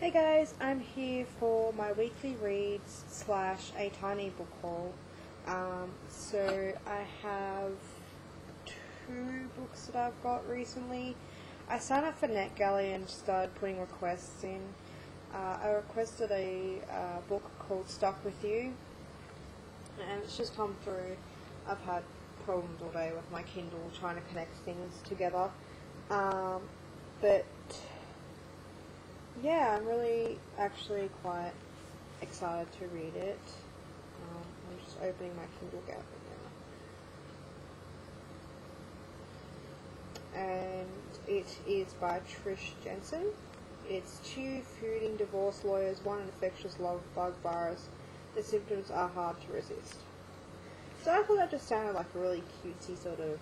Hey guys, I'm here for my weekly reads slash a tiny book haul. So I have two books that I've got recently. I signed up for NetGalley and started putting requests in. I requested a book called Stuck With You, and it's just come through. I've had problems all day with my Kindle trying to connect things together. But yeah, I'm really actually quite excited to read it. I'm just opening my Kindle Gap now. And it is by Trish Jensen. It's two feuding divorce lawyers, one infectious love bug virus. The symptoms are hard to resist. So I thought that just sounded like a really cutesy sort of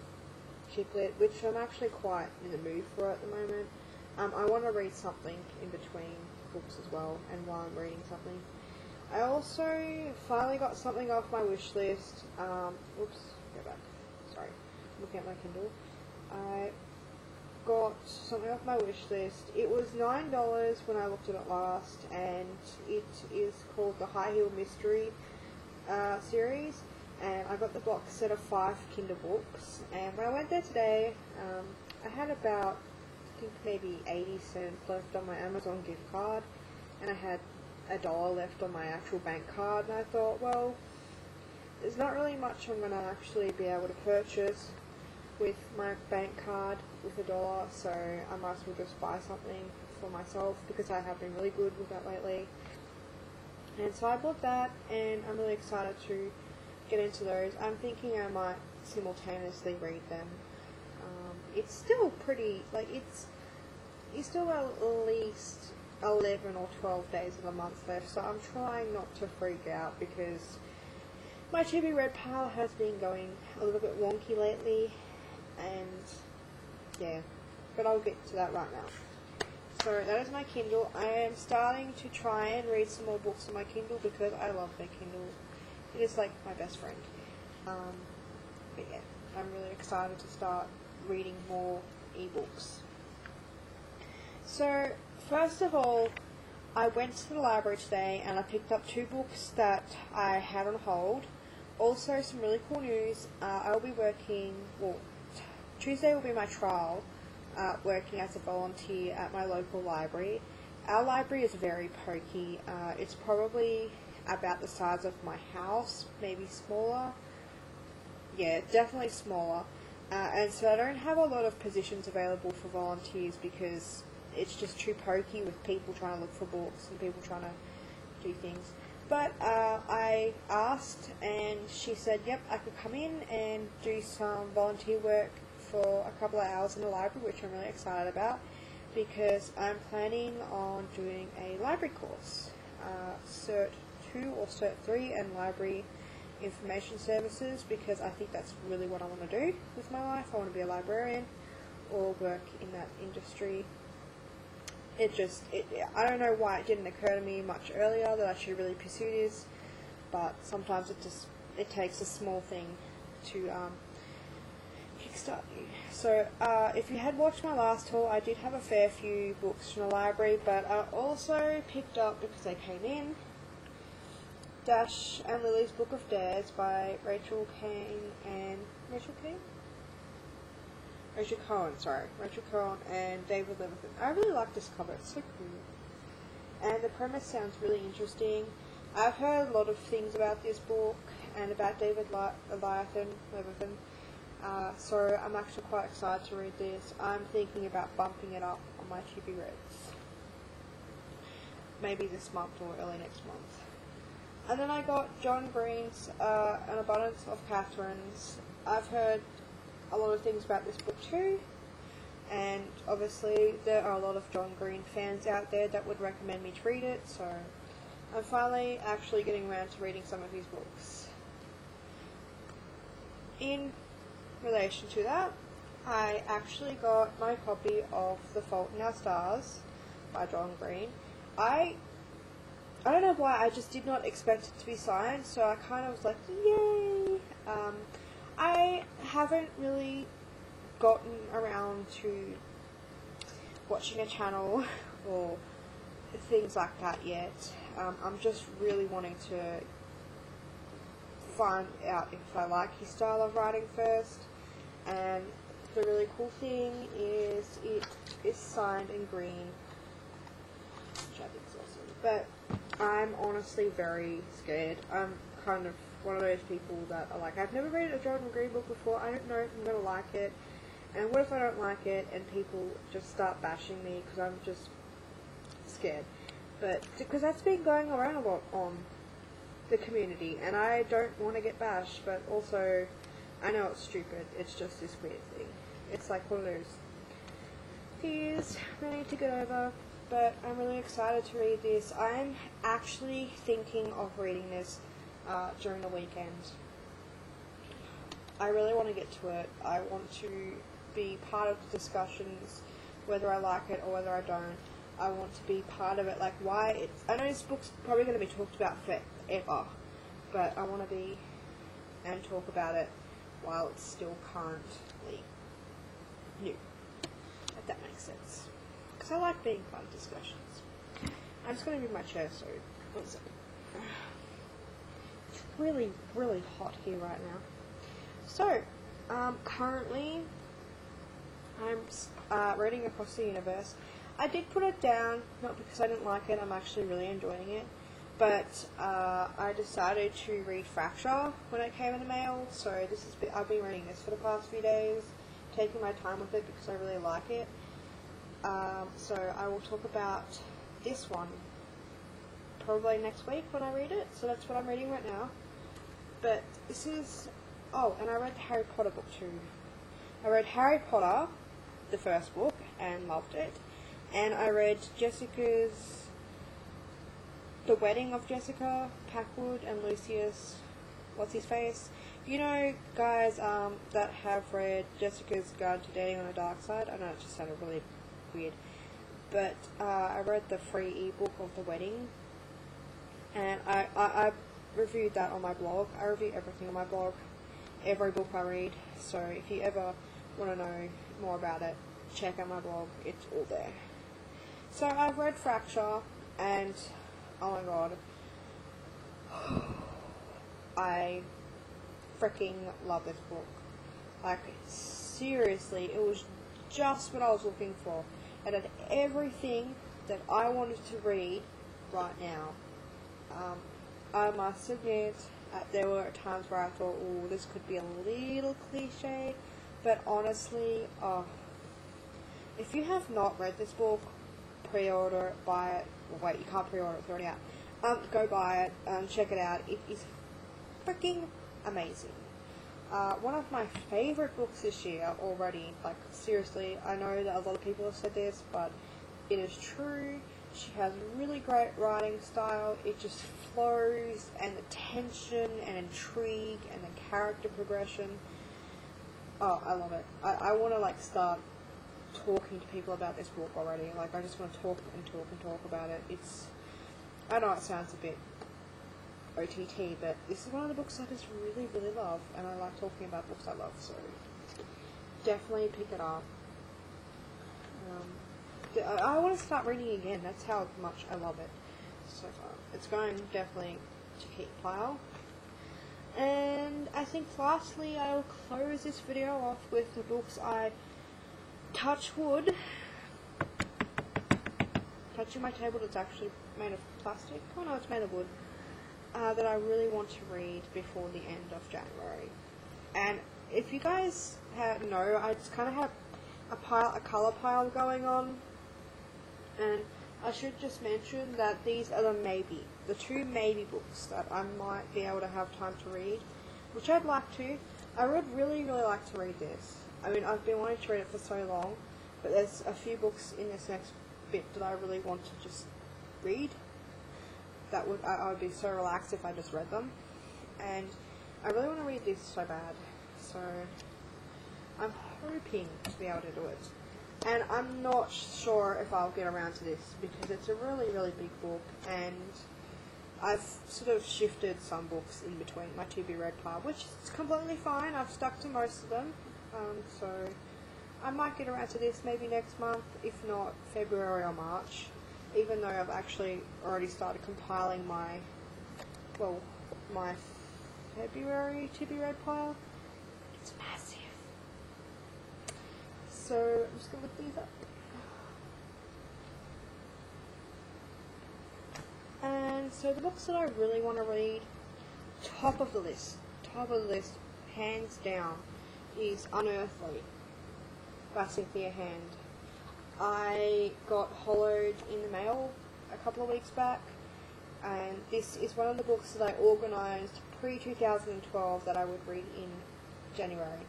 chicklet, which I'm actually quite in the mood for at the moment. I want to read something in between books as well, and while I'm reading something. I also finally got something off my wish list. Oops, go back. Sorry, I'm looking at my Kindle. I got something off my wish list. It was $9 when I looked at it last, and it is called the High Heel Mystery series. And I got the box set of 5 Kinder books. And when I went there today, I had about, I think maybe 80 cents left on my Amazon gift card, and I had $1 left on my actual bank card, and I thought, well, there's not really much I'm going to actually be able to purchase with my bank card with $1, so I might as well just buy something for myself, because I have been really good with that lately. And so I bought that, and I'm really excited to get into those. I'm thinking I might simultaneously read them. It's still pretty, you still have at least 11 or 12 days of the month left, so I'm trying not to freak out, because my TV Red Pal has been going a little bit wonky lately, and yeah, but I'll get to that right now. So that is my Kindle. I am starting to try and read some more books on my Kindle, because I love my Kindle. It is like my best friend. But yeah, I'm really excited to start reading more ebooks. So, first of all, I went to the library today and I picked up 2 books that I had on hold. Also, some really cool news. I'll be working, Tuesday will be my trial, working as a volunteer at my local library. Our library is very pokey. It's probably about the size of my house, maybe smaller. Yeah, definitely smaller. And so I don't have a lot of positions available for volunteers, because it's just too pokey with people trying to look for books and people trying to do things. But I asked, and she said, yep, I could come in and do some volunteer work for a couple of hours in the library, which I'm really excited about, because I'm planning on doing a library course, Cert 2 or Cert 3 and library information services, because I think that's really what I want to do with my life. I want to be a librarian or work in that industry. I don't know why it didn't occur to me much earlier that I should really pursue this, but sometimes it takes a small thing to kickstart you. So if you had watched my last haul, I did have a fair few books from the library, but I also picked up, because they came in, Dash and Lily's Book of Dares by Rachel Cohen and David Levithan. I really like this cover, it's so cool. And the premise sounds really interesting. I've heard a lot of things about this book and about David Levithan. So I'm actually quite excited to read this. I'm thinking about bumping it up on my TV Reds. Maybe this month or early next month. And then I got John Green's An Abundance of Catherines. I've heard a lot of things about this book too, and obviously there are a lot of John Green fans out there that would recommend me to read it, so I'm finally actually getting around to reading some of his books. In relation to that, I actually got my copy of The Fault in Our Stars by John Green. I don't know why, I just did not expect it to be signed, so I kind of was like, yay! I haven't really gotten around to watching a channel or things like that yet. I'm just really wanting to find out if I like his style of writing first. And the really cool thing is it is signed in green, which I think is awesome. But I'm honestly very scared. I'm kind of one of those people that are like, I've never read a Jordan Green book before, I don't know if I'm going to like it, and what if I don't like it and people just start bashing me because I'm just scared. But because that's been going around a lot on the community, and I don't want to get bashed, but also I know it's stupid, it's just this weird thing. It's like one of those fears I need to get over, but I'm really excited to read this. I'm actually thinking of reading this during the weekend. I really want to get to it. I want to be part of the discussions, whether I like it or whether I don't. I want to be part of it, like why it's... I know this book's probably going to be talked about forever, but I want to be and talk about it while it's still currently new, if that makes sense. Because I like being part of discussions. I'm just going to move my chair, so one second. It's really, really hot here right now. So, currently, I'm reading Across the Universe. I did put it down, not because I didn't like it, I'm actually really enjoying it, but I decided to read Fracture when it came in the mail, so I've been reading this for the past few days, taking my time with it because I really like it. So I will talk about this one probably next week when I read it, so that's what I'm reading right now. But this is... Oh, and I read the Harry Potter book too. I read Harry Potter, the first book, and loved it. And I read Jessica's... The Wedding of Jessica Packwood and Lucius... What's-his-face? You know, guys that have read Jessica's Guide to Dating on the Dark Side? I know it just sounded really weird. But I read the free ebook of The Wedding. And I reviewed that on my blog. I review everything on my blog. Every book I read. So if you ever want to know more about it, check out my blog. It's all there. So I've read Fracture, and oh my god, I freaking love this book. Like, seriously, it was just what I was looking for. It had everything that I wanted to read right now. I must admit, there were times where I thought, oh, this could be a little cliche, but honestly, if you have not read this book, pre-order it, buy it. Well, wait, you can't pre-order it, it's already out. Go buy it, check it out. It is freaking amazing. One of my favourite books this year already. Like, seriously, I know that a lot of people have said this, but it is true. She has really great writing style. It just flows, and the tension and intrigue and the character progression. Oh, I love it. I want to, like, start talking to people about this book already. Like, I just want to talk and talk and talk about it. It's... I know it sounds a bit OTT, but this is one of the books I just really, really love, and I like talking about books I love, so definitely pick it up. I want to start reading again. That's how much I love it so far. It's going definitely to keep pile. And I think lastly I will close this video off with the books I touching my table that's actually made of plastic. Oh no, it's made of wood. That I really want to read before the end of January. And if you guys know, I just kind of have a colour pile going on. And I should just mention that these are the two maybe books that I might be able to have time to read, which I'd like to. I would really, really like to read this. I mean, I've been wanting to read it for so long, but there's a few books in this next bit that I really want to just read. I would be so relaxed if I just read them, and I really want to read this so bad, so I'm hoping to be able to do it. And I'm not sure if I'll get around to this, because it's a really, really big book, and I've sort of shifted some books in between my to-be-read pile, which is completely fine. I've stuck to most of them, so I might get around to this maybe next month, if not February or March. even though I've actually already started compiling my February to be read pile. It's massive. So I'm just going to look these up. And so the books that I really want to read, top of the list, hands down, is Unearthly by Cynthia Hand. I got Hollowed in the mail a couple of weeks back, and this is one of the books that I organised pre-2012 that I would read in January.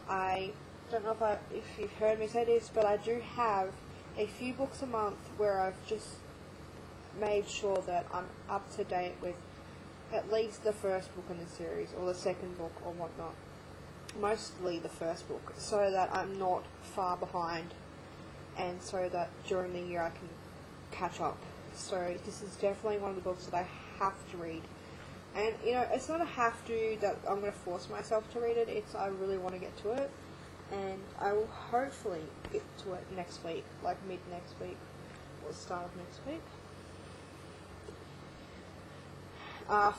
I don't know if you've heard me say this, but I do have a few books a month where I've just made sure that I'm up to date with at least the first book in the series, or the second book, or whatnot. Mostly the first book, so that I'm not far behind, and so that during the year I can catch up. So this is definitely one of the books that I have to read. And, you know, it's not a have to that I'm going to force myself to read it, it's I really want to get to it. And I will hopefully get to it next week, like mid next week, or start of next week.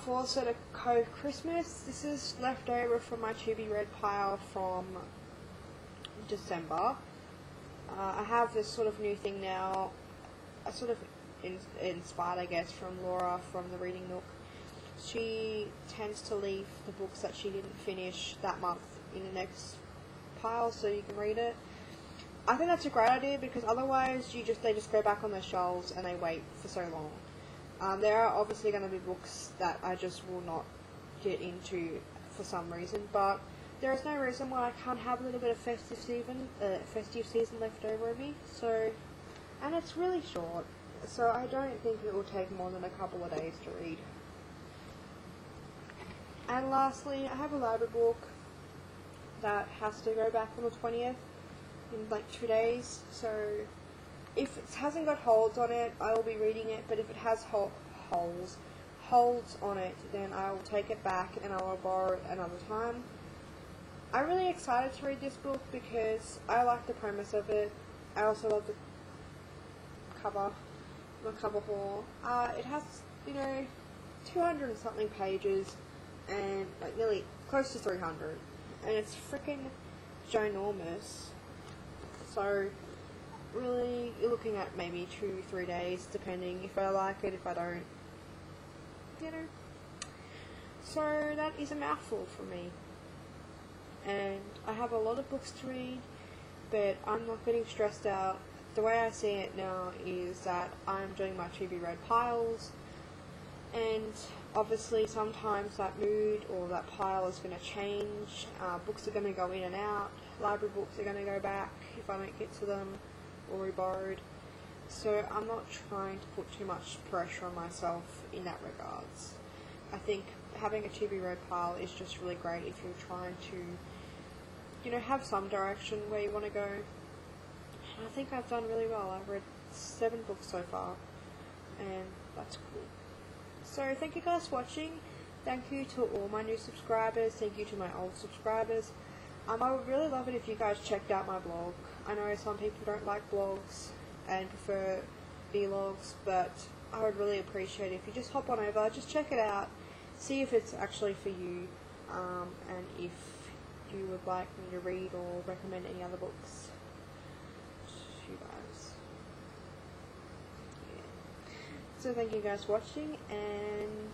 For sort of Christmas, this is left over from my to be read pile from December. I have this sort of new thing now, sort of inspired, I guess, from Laura from the Reading Nook. She tends to leave the books that she didn't finish that month in the next pile so you can read it. I think that's a great idea, because otherwise they just go back on their shelves and they wait for so long. There are obviously going to be books that I just will not get into for some reason, but there is no reason why I can't have a little bit of festive season left over of me. So, and it's really short, so I don't think it will take more than a couple of days to read. And lastly, I have a library book that has to go back on the 20th in like 2 days, so if it hasn't got holds on it, I will be reading it, but if it has holds on it, then I will take it back and I will borrow it another time. I'm really excited to read this book because I like the premise of it. I also love the cover haul. It has, 200 and something pages, and like nearly close to 300, and it's freaking ginormous. So really, you're looking at maybe 2-3 days, depending if I like it, if I don't, So that is a mouthful for me. And I have a lot of books to read, but I'm not getting stressed out. The way I see it now is that I'm doing my to be read piles, and obviously sometimes that mood or that pile is going to change. Books are going to go in and out. Library books are going to go back if I don't get to them, or be borrowed. So I'm not trying to put too much pressure on myself in that regards. I think having a to be read pile is just really great if you're trying to, have some direction where you want to go. And I think I've done really well. I've read 7 books so far, and that's cool. So thank you guys for watching. Thank you to all my new subscribers. Thank you to my old subscribers. I would really love it if you guys checked out my blog. I know some people don't like blogs and prefer vlogs, but I would really appreciate it if you just hop on over, just check it out, see if it's actually for you, and if you would like me to read or recommend any other books to you guys. Yeah. So thank you guys for watching, and